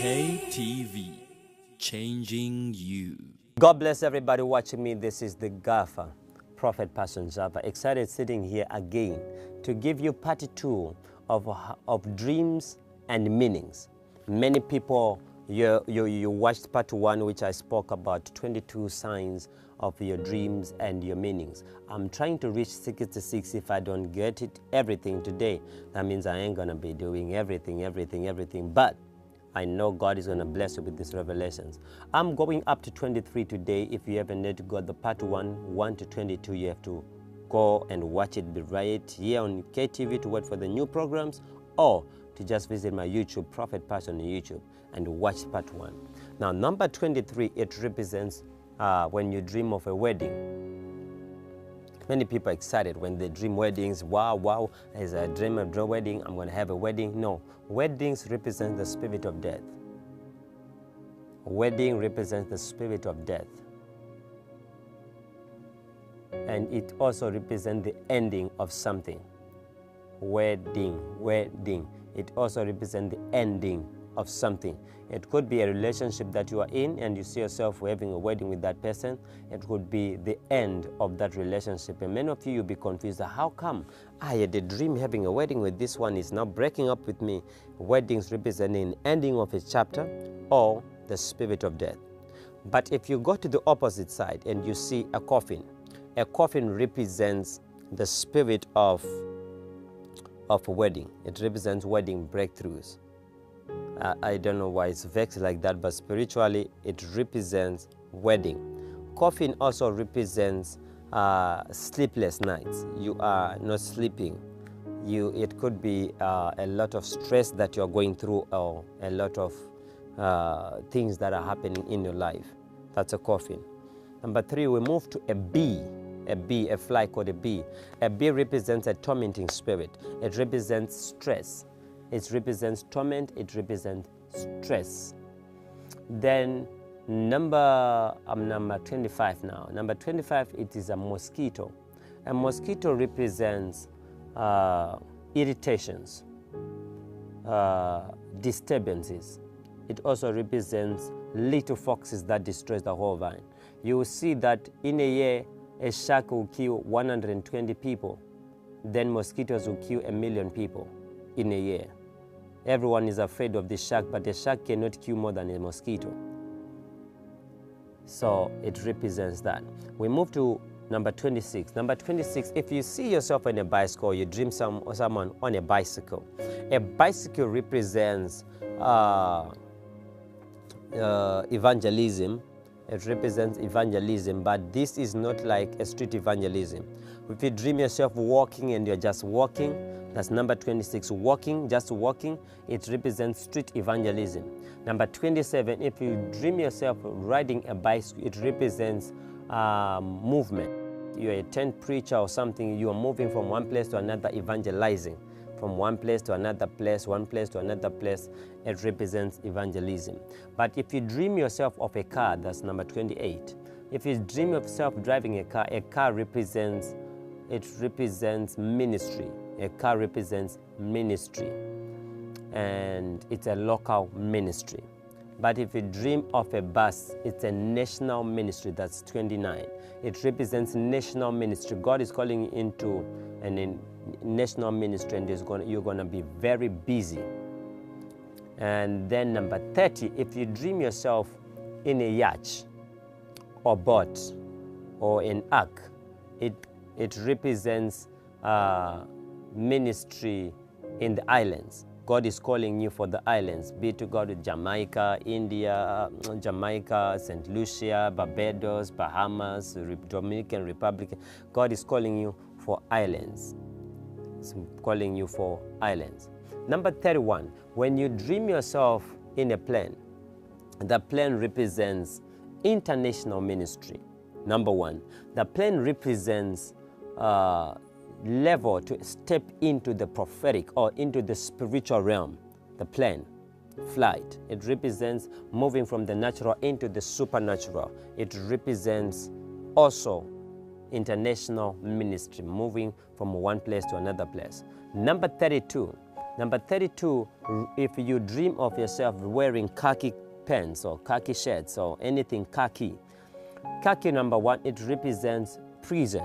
KTV, changing you. God bless everybody watching me. This is the Gaffer, Prophet Passion Java. Excited sitting here again to give you part 2 of dreams and meanings. Many people, you watched part 1, which I spoke about 22 signs of your dreams and your meanings. I'm trying to reach 66. If I don't get it everything today, that means I ain't gonna be doing everything. But I know God is going to bless you with these revelations. I'm going up to 23 today. If you haven't yet got the part 1 to 22, you have to go and watch it right here on KTV to wait for the new programs, or to just visit my YouTube, Prophet Passion on YouTube, and watch part 1. Now, number 23, it represents when you dream of a wedding. Many people are excited when they dream weddings. Wow, as I dream of a wedding, I'm going to have a wedding. No, weddings represent the spirit of death. Wedding represents the spirit of death. And it also represents the ending of something. Wedding. It also represents the ending of something. It could be a relationship that you are in and you see yourself having a wedding with that person. It could be the end of that relationship. And many of you will be confused. How come I had a dream having a wedding with this one is now breaking up with me? Weddings representing ending of a chapter or the spirit of death. But if you go to the opposite side and you see a coffin represents the spirit of a wedding. It represents wedding breakthroughs. I don't know why it's vexed like that, but spiritually it represents wedding. Coffin also represents sleepless nights. You are not sleeping. It could be a lot of stress that you're going through, or a lot of things that are happening in your life. That's a coffin. Number 3, we move to a bee. A fly called a bee. A bee represents a tormenting spirit. It represents stress. It represents torment. It represents stress. Then number 25 now. Number 25, it is a mosquito. A mosquito represents irritations, disturbances. It also represents little foxes that destroys the whole vine. You will see that in a year, a shark will kill 120 people. Then mosquitoes will kill 1 million people in a year. Everyone is afraid of the shark, but a shark cannot kill more than a mosquito. So it represents that. We move to number 26. Number 26, if you see yourself on a bicycle, you dream someone on a bicycle. A bicycle represents evangelism. It represents evangelism, but this is not like a street evangelism. If you dream yourself walking and you're just walking, that's number 26, walking, just walking, it represents street evangelism. Number 27, if you dream yourself riding a bicycle, it represents movement. You're a tent preacher or something, you are moving from one place to another, evangelizing. From one place to another place, one place to another place, it represents evangelism. But if you dream yourself of a car, that's number 28. If you dream of yourself driving a car represents ministry. A car represents ministry, and it's a local ministry. But if you dream of a bus, it's a national ministry. That's 29. It represents national ministry. God is calling you into a national ministry, and you're going to be very busy. And then number 30, if you dream yourself in a yacht or boat or an ark, it represents ministry in the islands. God is calling you for the islands, be to go to Jamaica, India, Jamaica, St. Lucia, Barbados, Bahamas, Dominican Republic. God is calling you for islands. He's calling you for islands. Number 31, when you dream yourself in a plane, the plane represents international ministry. Number 1, the plane represents level to step into the prophetic or into the spiritual realm. The plane, flight, it represents moving from the natural into the supernatural. It represents also international ministry, moving from one place to another place. Number 32, Number 32, if you dream of yourself wearing khaki pants or khaki shirts or anything khaki. Khaki, number 1, it represents prison.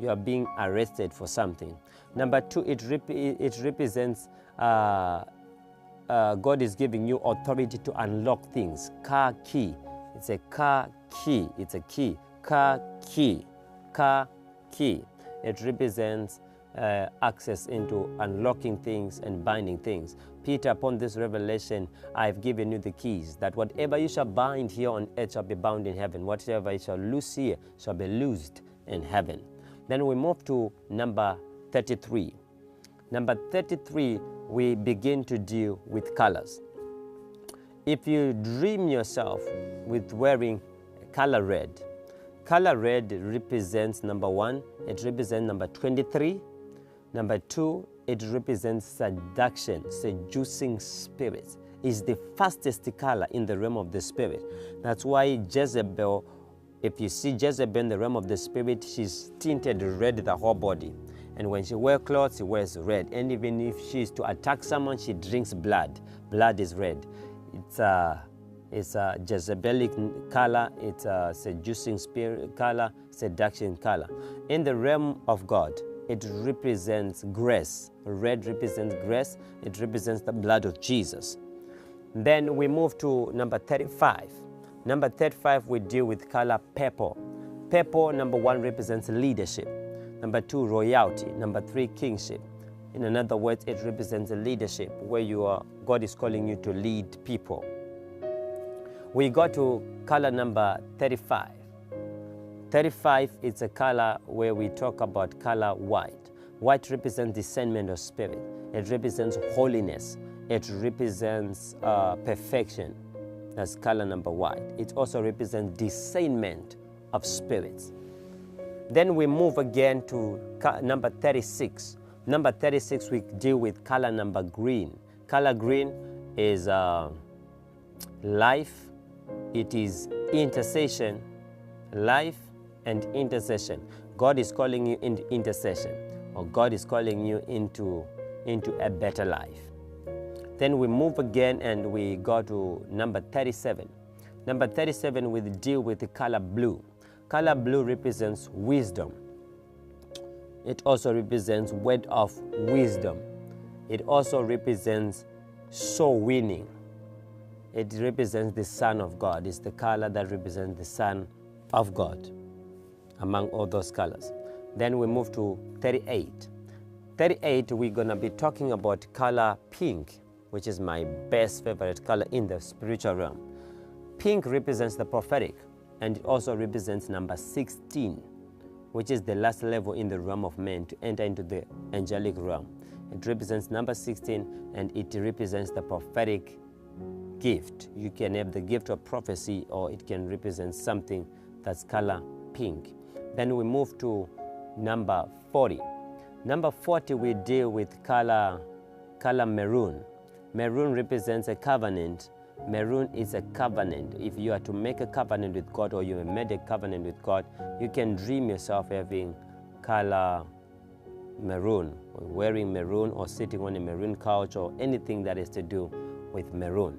You are being arrested for something. Number 2, it represents God is giving you authority to unlock things. Car key. It's a car key. It's a key. Car key. Car key. It represents access into unlocking things and binding things. Peter, upon this revelation, I've given you the keys, that whatever you shall bind here on earth shall be bound in heaven. Whatever you shall loose here shall be loosed in heaven. Then we move to number 33. Number 33, we begin to deal with colors. If you dream yourself with wearing color red represents number 1, it represents number 23. Number 2, it represents seduction, seducing spirits. It's the fastest color in the realm of the spirit. That's why Jezebel, if you see Jezebel in the realm of the spirit, she's tinted red the whole body. And when she wears clothes, she wears red. And even if she's to attack someone, she drinks blood. Blood is red. It's a Jezebelic color. It's a seducing spirit color, seduction color. In the realm of God, it represents grace. Red represents grace. It represents the blood of Jesus. Then we move to number 35. Number 35, we deal with color purple. Purple, number 1, represents leadership. Number 2, royalty. Number 3, kingship. In other words, it represents leadership, where God is calling you to lead people. We go to color number 35. 35 is a color where we talk about color white. White represents discernment of spirit. It represents holiness. It represents perfection. That's color number white. It also represents discernment of spirits. Then we move again to number 36. Number 36, we deal with color number green. Color green is life. It is intercession, life and intercession. God is calling you into intercession, or God is calling you into a better life. Then we move again and we go to number 37. Number 37, we deal with the color blue. Color blue represents wisdom. It also represents word of wisdom. It also represents soul winning. It represents the Son of God. It's the color that represents the Son of God among all those colors. Then we move to 38. 38, we're going to be talking about color pink, which is my best favorite color in the spiritual realm. Pink represents the prophetic, and it also represents number 16, which is the last level in the realm of men to enter into the angelic realm. It represents number 16, and it represents the prophetic gift. You can have the gift of prophecy, or it can represent something that's color pink. Then we move to number 40. Number 40, we deal with color maroon. Maroon represents a covenant. Maroon is a covenant. If you are to make a covenant with God, or you have made a covenant with God, you can dream yourself having color maroon, or wearing maroon, or sitting on a maroon couch, or anything that is to do with maroon.